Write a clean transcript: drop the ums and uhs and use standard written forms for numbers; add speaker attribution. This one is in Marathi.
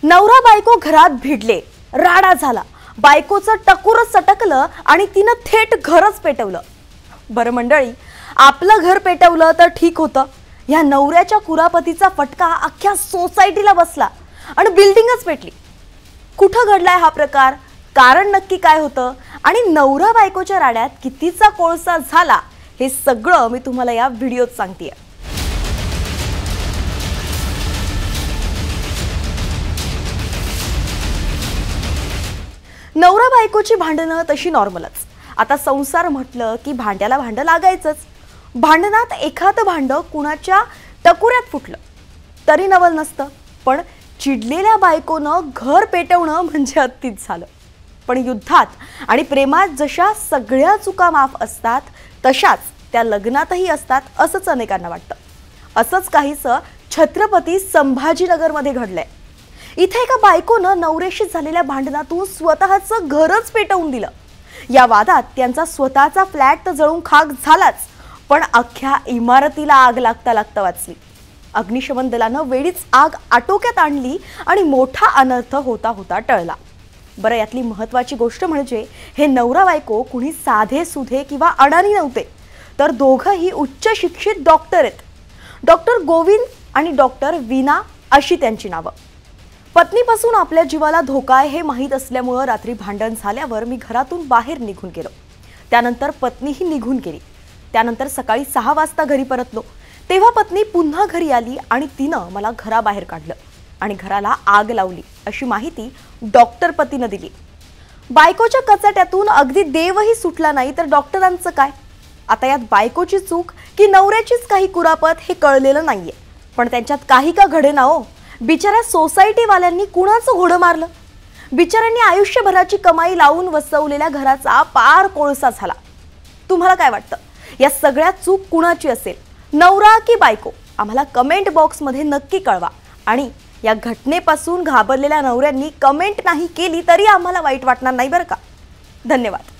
Speaker 1: नवरा बायको घरात भिडले, राडा झाला, बायकोचं टकुरच सटकलं आणि तिनं थेट घरच पेटवलं। बरं मंडळी, आपलं घर पेटवलं तर ठीक होतं, या नवऱ्याच्या कुरापतीचा फटका अख्ख्या सोसायटीला बसला आणि बिल्डिंगच पेटली। कुठं घडलाय हा प्रकार, कारण नक्की काय होतं आणि नवरा बायकोच्या राड्यात कितीचा कोळसा झाला, हे सगळं मी तुम्हाला या व्हिडिओत सांगतेय। नवरा बायकोची भांडणं तशी नॉर्मलच। आता संसार म्हटलं की भांड्याला भांडं लागायचंच। भांडणात एखादं भांडं कुणाच्या टकुऱ्यात फुटलं तरी नवल नसतं, पण चिडलेल्या बायकोनं घर पेटवणं म्हणजे अतिच झालं। पण युद्धात आणि प्रेमात जशा सगळ्या चुका माफ असतात, तशाच त्या लग्नातही असतात असंच अनेकांना वाटतं। असंच काहीसं छत्रपती संभाजीनगरमध्ये घडलंय। इथे एका बायकोनं नवऱ्याशी झालेल्या भांडणातून स्वतःचं घरच पेटवून दिलं। या वादात त्यांचा स्वतःचा फ्लॅट तर जळून खाक झालाच, पण अख्ख्या इमारतीला आग लागता लागता वाचली। अग्निशमन दलानं वेळीच आग आटोक्यात आणली आणि मोठा अनर्थ होता होता टळला। बरं, यातली महत्त्वाची गोष्ट म्हणजे हे नवरा बायको कुणी साधे सुधे किंवा अडाणी नव्हते, तर दोघंही उच्च शिक्षित डॉक्टर आहेत। डॉक्टर गोविंद आणि डॉक्टर वीणा अशी त्यांची नावं। पत्नीपासून आपल्या जीवाला धोका आहे हे माहीत असल्यामुळे रात्री भांडण झाल्यावर मी घरातून बाहेर निघून गेलो। त्यानंतर पत्नीही निघून गेली। त्यानंतर सकाळी 6 वाजता घरी परतलो, तेव्हा पत्नी पुन्हा घरी आली आणि तिनं मला घराबाहेर काढलं आणि घराला आग लावली अशी माहिती डॉक्टर पतीनं दिली। बायकोच्या कचाट्यातून अगदी देवही सुटला नाही तर डॉक्टरांचं काय? आता यात बायकोची चूक की नवऱ्याचीच काही कुरापत हे कळलेलं नाहीये, पण त्यांच्यात काही का घडेना हो। बिचाऱ्या सोसायटीवाल्यांनी कुणाचं घोडं मारलं? बिचाऱ्यांनी आयुष्यभराची कमाई लावून वसवलेल्या घराचा पार कोळसा झाला। तुम्हाला काय वाटतं, या सगळ्या चूक कुणाची असेल, नवरा की बायको? आम्हाला कमेंट बॉक्समध्ये नक्की कळवा। आणि या घटनेपासून घाबरलेल्या नवऱ्यांनी कमेंट नाही केली तरी आम्हाला वाईट वाटणार नाही बरं का। धन्यवाद।